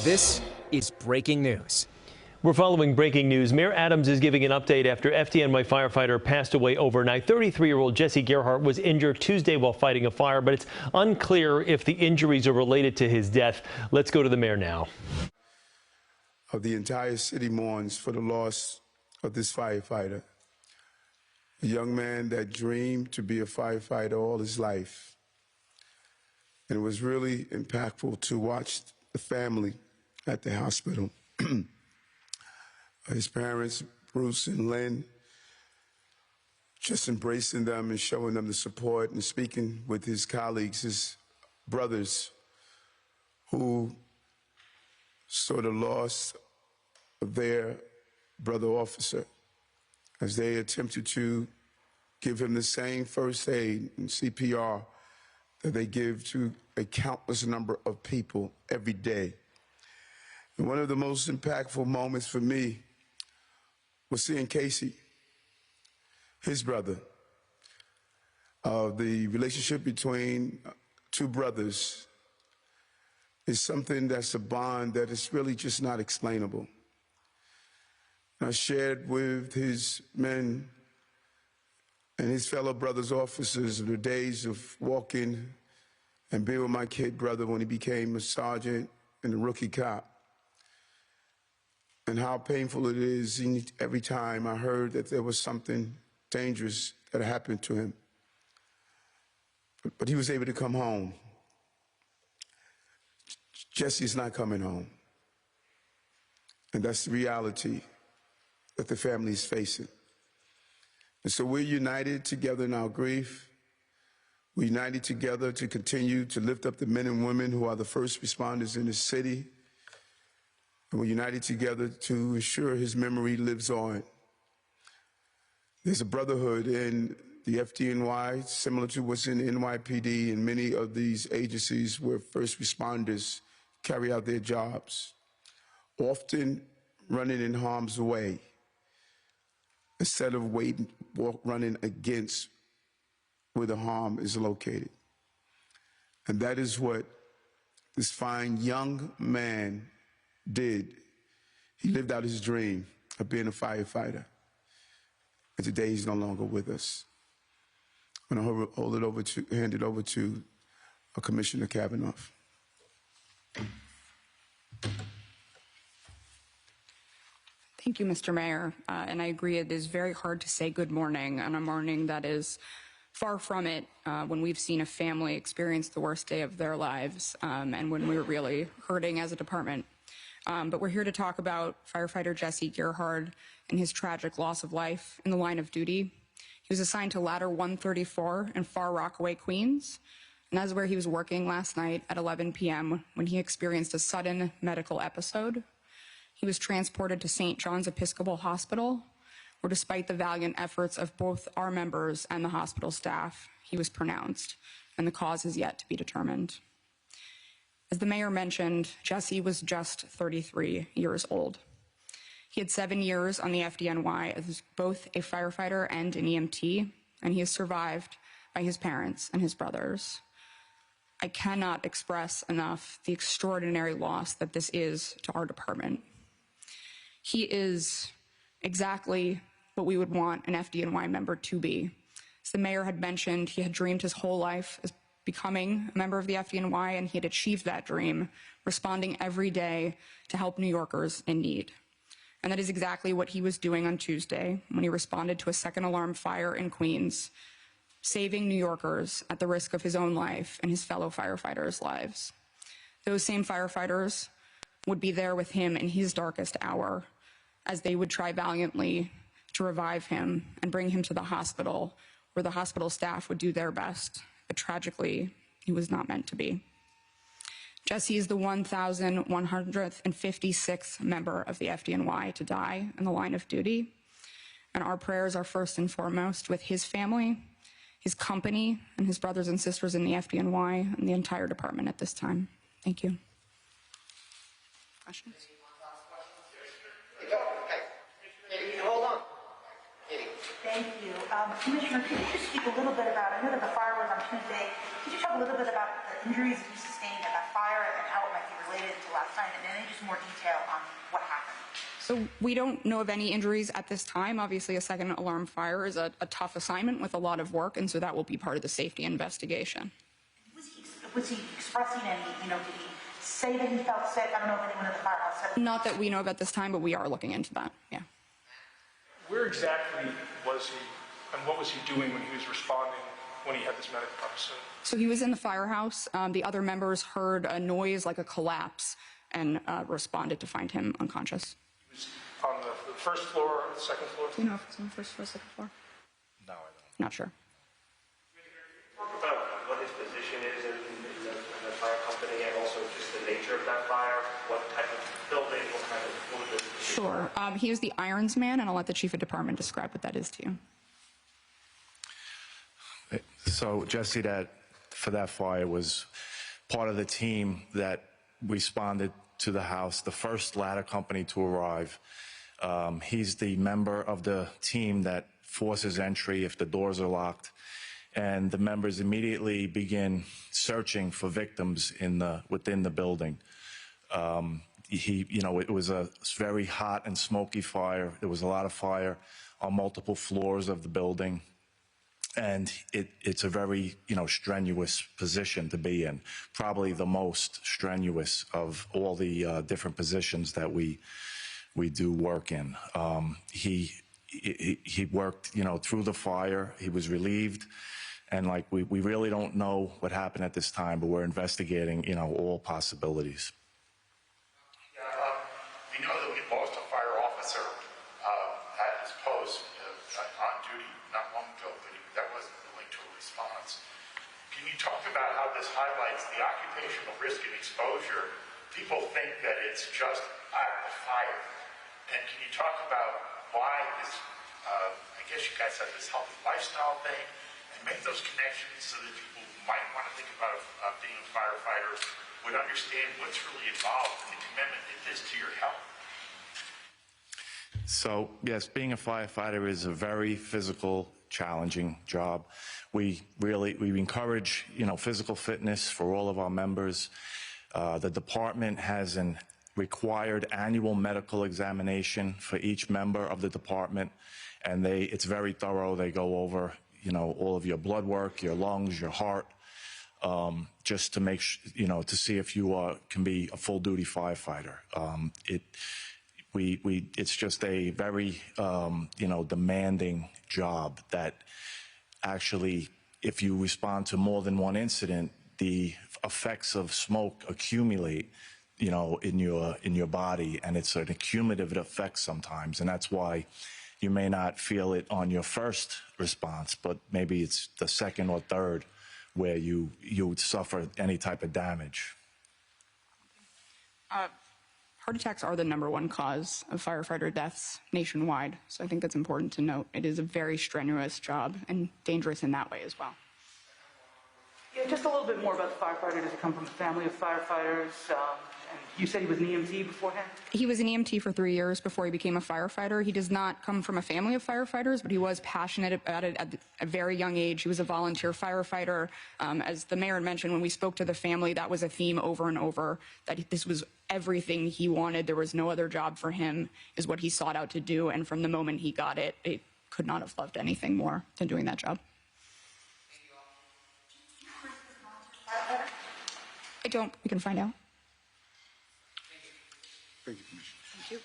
This is breaking news. We're following breaking news. Mayor Adams is giving an update after FDNY firefighter passed away overnight. 33-year-old Jesse Gerhard was injured Tuesday while fighting a fire, but it's unclear if the injuries are related to his death. Let's go to the mayor now. The entire city mourns for the loss of this firefighter, a young man that dreamed to be a firefighter all his life. And it was really impactful to watch the family at the hospital. His parents, Bruce and Lynn, just embracing them and showing them the support and speaking with his colleagues, his brothers, who saw the loss of their brother officer as they attempted to give him the same first aid and CPR that they give to a countless number of people every day. And one of the most impactful moments for me was seeing Casey, his brother. The relationship between two brothers is something that's a bond that is really just not explainable. I shared with his men and his fellow brothers officers the days of walking and being with my kid brother when he became a sergeant and a rookie cop, and how painful it is every time I heard that there was something dangerous that happened to him. But he was able to come home. Jesse's not coming home. And that's the reality that the family is facing. And so we're united together in our grief. We're united together to continue to lift up the men and women who are the first responders in the city. And we're united together to ensure his memory lives on. There's a brotherhood in the FDNY, similar to what's in the NYPD and many of these agencies where first responders carry out their jobs, often running in harm's way instead of running against where the harm is located. And that is what this fine young man did. He lived out his dream of being a firefighter. And today he's no longer with us. I'm going to hand it over to Commissioner Kavanaugh. Thank you, Mr. Mayor. And I agree, it is very hard to say good morning on a morning that is far from it when we've seen a family experience the worst day of their lives and when we're really hurting as a department. But we're here to talk about Firefighter Jesse Gerhard and his tragic loss of life in the line of duty. He was assigned to Ladder 134 in Far Rockaway, Queens, and that's where he was working last night at 11 p.m. when he experienced a sudden medical episode. He was transported to St. John's Episcopal Hospital, where despite the valiant efforts of both our members and the hospital staff, he was pronounced, and the cause is yet to be determined. As the mayor mentioned, Jesse was just 33 years old. He had 7 years on the FDNY as both a firefighter and an EMT, and he is survived by his parents and his brothers. I cannot express enough the extraordinary loss that this is to our department. He is exactly what we would want an FDNY member to be. As the mayor had mentioned, he had dreamed his whole life as becoming a member of the FDNY, and he had achieved that dream, responding every day to help New Yorkers in need. And that is exactly what he was doing on Tuesday when he responded to a second alarm fire in Queens, saving New Yorkers at the risk of his own life and his fellow firefighters' lives. Those same firefighters would be there with him in his darkest hour as they would try valiantly to revive him and bring him to the hospital, where the hospital staff would do their best. But tragically, he was not meant to be. Jesse is the 1,156th member of the FDNY to die in the line of duty, and our prayers are first and foremost with his family, his company, and his brothers and sisters in the FDNY and the entire department at this time. Thank you. Questions? Hold on. Thank you. Commissioner, could you just speak a little bit about, I know that the fire was on Tuesday, could you talk a little bit about the injuries you sustained at that fire and how it might be related related to last night, and any just more detail on what happened? So we don't know of any injuries at this time. Obviously, a second alarm fire is a tough assignment with a lot of work, and so that will be part of the safety investigation. Was he expressing any, did he say that he felt sick? I don't know if anyone at the firehouse said. Not that we know of at this time, but we are looking into that, yeah. Where exactly was he, and what was he doing when he was responding when he had this medical episode? So he was in the firehouse. The other members heard a noise like a collapse and responded to find him unconscious. He was on the first floor or the second floor? Do you know if it's on the first or second floor? No, I don't. Not sure. Talk about what his position is in the fire company, and also just the nature of that fire. What type of building, what was it? Sure. He is the irons man, and I'll let the chief of department describe what that is to you. So, Jesse, for that fire was part of the team that responded to the house, the first ladder company to arrive. He's the member of the team that forces entry if the doors are locked, and the members immediately begin searching for victims within the building. It was a very hot and smoky fire. There was a lot of fire on multiple floors of the building. And it's a very, strenuous position to be in, probably the most strenuous of all the different positions that we do work in. He worked, through the fire. He was relieved. And we really don't know what happened at this time, but we're investigating, all possibilities. We know that we lost a fire officer at his post on duty not long ago, but that wasn't really to a response. Can you talk about how this highlights the occupational risk and exposure? People think that it's just a fire. And can you talk about why this, I guess you guys have this healthy lifestyle thing, and make those connections so that people who might want to think about being a firefighter would understand what's really involved in the commitment it is to your health. So, yes, being a firefighter is a very physical, challenging job. We encourage, physical fitness for all of our members. The department has an required annual medical examination for each member of the department, and it's very thorough. They go over, all of your blood work, your lungs, your heart, just to make to see if you can be a full-duty firefighter. It's just a very demanding job that actually, if you respond to more than one incident, the effects of smoke accumulate in your body, and it's an accumulative effect sometimes, and that's why you may not feel it on your first response, but maybe it's the second or third where you would suffer any type of damage. Heart attacks are the #1 cause of firefighter deaths nationwide, so I think that's important to note. It is a very strenuous job and dangerous in that way as well. Yeah, just a little bit more about the firefighter. Does he come from a family of firefighters? And you said he was an EMT beforehand? He was an EMT for 3 years before he became a firefighter. He does not come from a family of firefighters, but he was passionate about it at a very young age. He was a volunteer firefighter. As the mayor mentioned, when we spoke to the family, that was a theme over and over, that this was everything he wanted. There was no other job for him, is what he sought out to do. And from the moment he got it, it could not have loved anything more than doing that job. I don't. We can find out. Thank you, Commissioner. Thank you.